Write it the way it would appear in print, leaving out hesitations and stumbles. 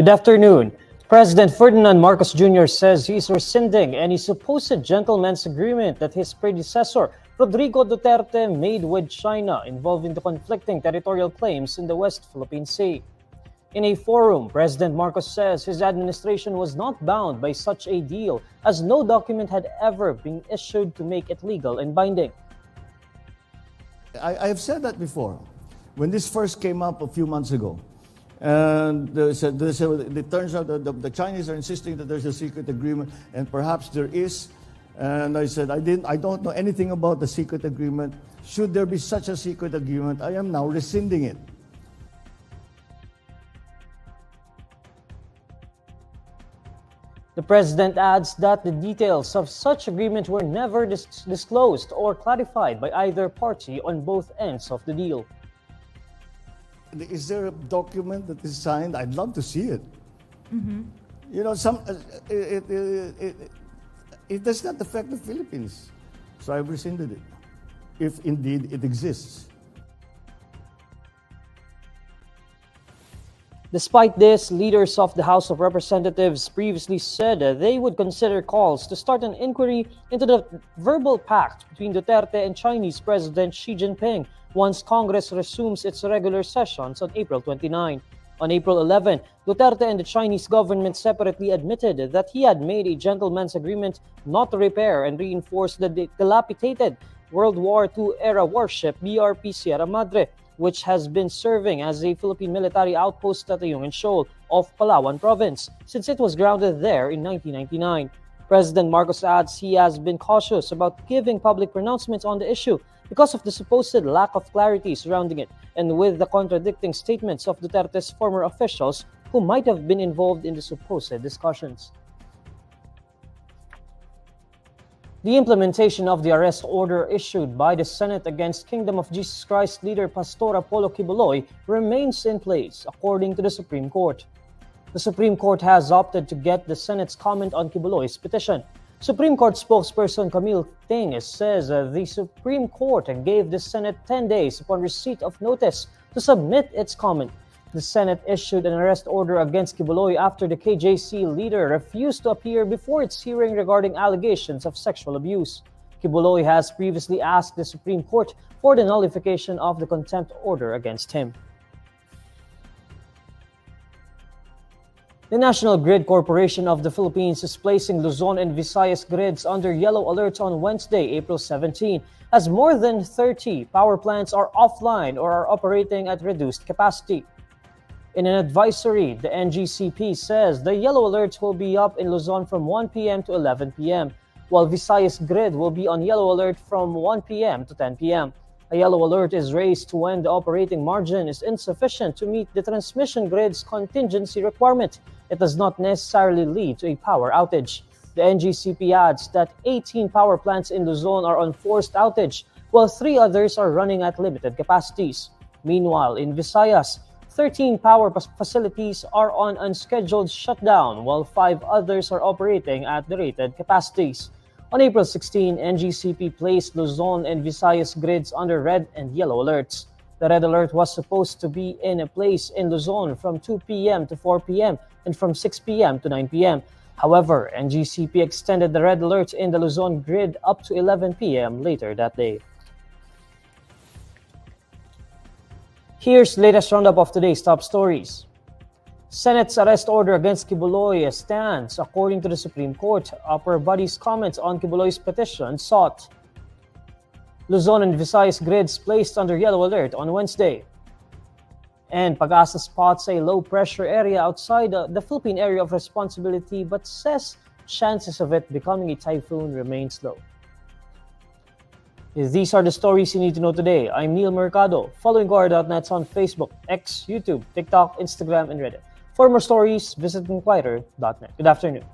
Good afternoon. President Ferdinand Marcos Jr. says he is rescinding any supposed gentleman's agreement that his predecessor, Rodrigo Duterte, made with China involving the conflicting territorial claims in the West Philippine Sea. In a forum, President Marcos says his administration was not bound by such a deal as no document had ever been issued to make it legal and binding. I have said that before. When this first came up a few months ago, and it turns out that the Chinese are insisting that there's a secret agreement, and perhaps there is. And I said, I don't know anything about the secret agreement. Should there be such a secret agreement, I am now rescinding it. The president adds that the details of such agreement were never disclosed or clarified by either party on both ends of the deal. Is there a document that is signed? I'd love to see it. Mm-hmm. You know, it does not affect the Philippines. So I've rescinded it, if indeed it exists. Despite this, leaders of the House of Representatives previously said they would consider calls to start an inquiry into the verbal pact between Duterte and Chinese President Xi Jinping once Congress resumes its regular sessions on April 29. On April 11, Duterte and the Chinese government separately admitted that he had made a gentleman's agreement not to repair and reinforce the dilapidated World War II-era warship BRP Sierra Madre, which has been serving as a Philippine military outpost at the Ayungin Shoal of Palawan Province since it was grounded there in 1999. President Marcos adds he has been cautious about giving public pronouncements on the issue because of the supposed lack of clarity surrounding it and with the contradicting statements of Duterte's former officials who might have been involved in the supposed discussions. The implementation of the arrest order issued by the Senate against Kingdom of Jesus Christ leader Pastor Apollo Quiboloy remains in place, according to the Supreme Court. The Supreme Court has opted to get the Senate's comment on Quiboloy's petition. Supreme Court spokesperson Camille Ting says the Supreme Court gave the Senate 10 days upon receipt of notice to submit its comment. The Senate issued an arrest order against Quiboloy after the KJC leader refused to appear before its hearing regarding allegations of sexual abuse. Quiboloy has previously asked the Supreme Court for the nullification of the contempt order against him. The National Grid Corporation of the Philippines is placing Luzon and Visayas grids under yellow alert on Wednesday, April 17, as more than 30 power plants are offline or are operating at reduced capacity. In an advisory, the NGCP says the yellow alert will be up in Luzon from 1 p.m. to 11 p.m., while Visayas grid will be on yellow alert from 1 p.m. to 10 p.m. A yellow alert is raised when the operating margin is insufficient to meet the transmission grid's contingency requirement. It does not necessarily lead to a power outage. The NGCP adds that 18 power plants in Luzon are on forced outage, while 3 others are running at limited capacities. Meanwhile, in Visayas, 13 power facilities are on unscheduled shutdown, while 5 others are operating at the rated capacities. On April 16, NGCP placed Luzon and Visayas grids under red and yellow alerts. The red alert was supposed to be in place in Luzon from 2 p.m. to 4 p.m. and from 6 p.m. to 9 p.m. However, NGCP extended the red alert in the Luzon grid up to 11 p.m. later that day. Here's the latest roundup of today's top stories. Senate's arrest order against Quiboloy stands, according to the Supreme Court. Upper body's comments on Quiboloy's petition sought. Luzon and Visayas grids placed under yellow alert on Wednesday. And Pag-asa spots a low-pressure area outside the Philippine area of responsibility but says chances of it becoming a typhoon remain low. These are the stories you need to know today. I'm Neil Mercado. Follow INQUIRER.net on Facebook, X, YouTube, TikTok, Instagram, and Reddit. For more stories, visit INQUIRER.net. Good afternoon.